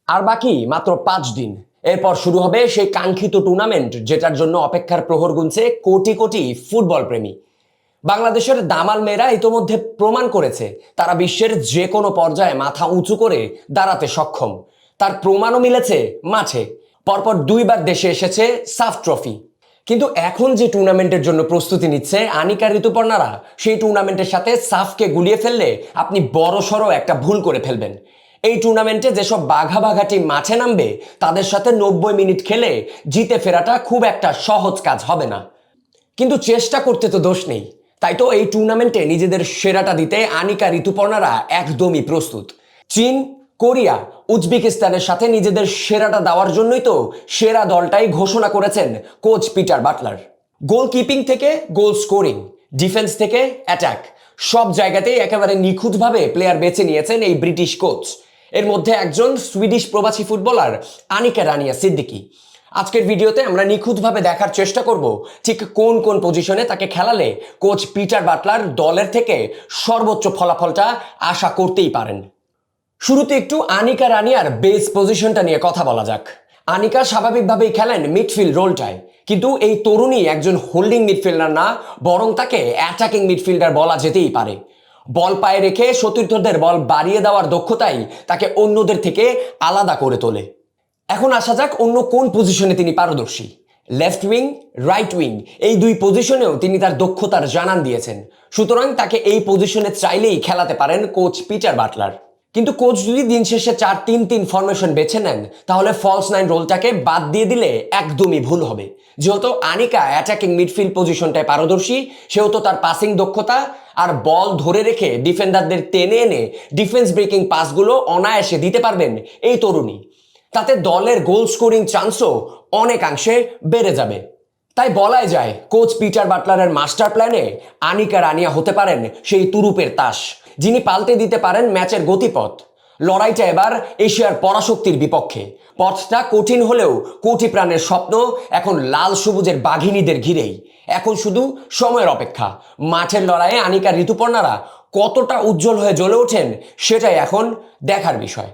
আর বাকি মাত্র 5 দিন, এরপর শুরু হবে সেই কাঙ্ক্ষিত টুর্নামেন্ট যেটার জন্য অপেক্ষার প্রহর গুনছে কোটি কোটি ফুটবল প্রেমী। বাংলাদেশের দামাল মেয়েরা ইতোমধ্যে প্রমাণ করেছে তারা বিশ্বের যে কোনো পর্যায়ে মাথা উঁচু করে দাঁড়াতে সক্ষম। তার প্রমাণও মিলেছে মাঠে। পরপর 2বার দেশে এসেছে সাফ ট্রফি। কিন্তু এখন যে টুর্নামেন্টের জন্য প্রস্তুতি নিচ্ছে আনিকা ঋতুপর্ণারা, সেই টুর্নামেন্টের সাথে সাফকে গুলিয়ে ফেললে আপনি বড়সড় একটা ভুল করে ফেলবেন। এই টুর্নামেন্টে যেসব বাঘা বাঘা টিম মাঠে নামবে তাদের সাথে 90 মিনিট খেলে জিতে ফেরাটা খুব একটা সহজ কাজ হবে না। কিন্তু চেষ্টা করতে তো দোষ নেই। তাই তো এই টুর্নামেন্টে নিজেদের সেরাটা দিতে আনিকা ঋতুপর্ণারা একদমই প্রস্তুত। চীন, কোরিয়া, উজবেকিস্তানের সাথে নিজেদের সেরাটা দেওয়ার জন্যই তো সেরা দলটাই ঘোষণা করেছেন কোচ পিটার বাটলার। গোলকিপিং থেকে গোল স্কোরিং, ডিফেন্স থেকে অ্যাটাক, সব জায়গাতেই একেবারে নিখুঁতভাবে প্লেয়ার বেছে নিয়েছেন এই ব্রিটিশ কোচ। এর মধ্যে একজন সুইডিশ প্রবাসী ফুটবলার আনিকা রানিয়া সিদ্দিকী। আজকের ভিডিওতে আমরা নিখুঁতভাবে দেখার চেষ্টা করব ঠিক কোন কোন পজিশনে তাকে খেলালে কোচ পিটার বাটলার দলের থেকে সর্বোচ্চ ফলাফলটা আশা করতেই পারেন। শুরুতে একটু আনিকা রানিয়ার বেস পজিশনটা নিয়ে কথা বলা যাক। আনিকা স্বাভাবিকভাবেই খেলেন মিডফিল্ড রোলটায়, কিন্তু এই তরুণী একজন হোল্ডিং মিডফিল্ডার না, বরং তাকে অ্যাটাকিং মিডফিল্ডার বলা যেতেই পারে। বল পায়ে রেখে সতীর্থদের বল বাড়িয়ে দেওয়ার দক্ষতাই তাকে অন্যদের থেকে আলাদা করে তোলে। এখন আসা যাক অন্য কোন পজিশনে তিনি পারদর্শী। লেফট উইং, রাইট উইং, এই 2 পজিশনেও তিনি তার দক্ষতার জানান দিয়েছেন। সুতরাং তাকে এই পজিশনে চাইলেই খেলাতে পারেন কোচ পিটার বাটলার। কিন্তু কোচ যদি দিন শেষে 4-3-3 ফরমেশন বেছে নেন তাহলে ফলস 9 রোলটাকে বাদ দিয়ে দিলে একদমই ভুল হবে। যেহেতু আনিকা অ্যাটাকিং মিডফিল্ড পজিশনটায় পারদর্শী, সেহেতু তার পাসিং দক্ষতা আর বল ধরে রেখে ডিফেন্ডারদের টেনে এনে ডিফেন্স ব্রেকিং পাসগুলো অনায়াসে দিতে পারবেন এই তরুণী। তাতে দলের গোল স্কোরিং চান্সও অনেকাংশে বেড়ে যাবে। তাই বলাই যায় কোচ পিটার বাটলারের মাস্টার প্ল্যানে আনিকা রানিয়া হতে পারেন সেই তুরুপের তাস, যিনি পাল্টে দিতে পারেন ম্যাচের গতিপথ। লড়াইটা এবার এশিয়ার পরাশক্তির বিপক্ষে। পথটা কঠিন হলেও কোটি প্রাণের স্বপ্ন এখন লাল সবুজের বাঘিনীদের ঘিরেই। এখন শুধু সময়ের অপেক্ষা। মাঠের লড়াইয়ে আনিকা ঋতুপর্ণারা কতটা উজ্জ্বল হয়ে জ্বলে ওঠেন সেটাই এখন দেখার বিষয়।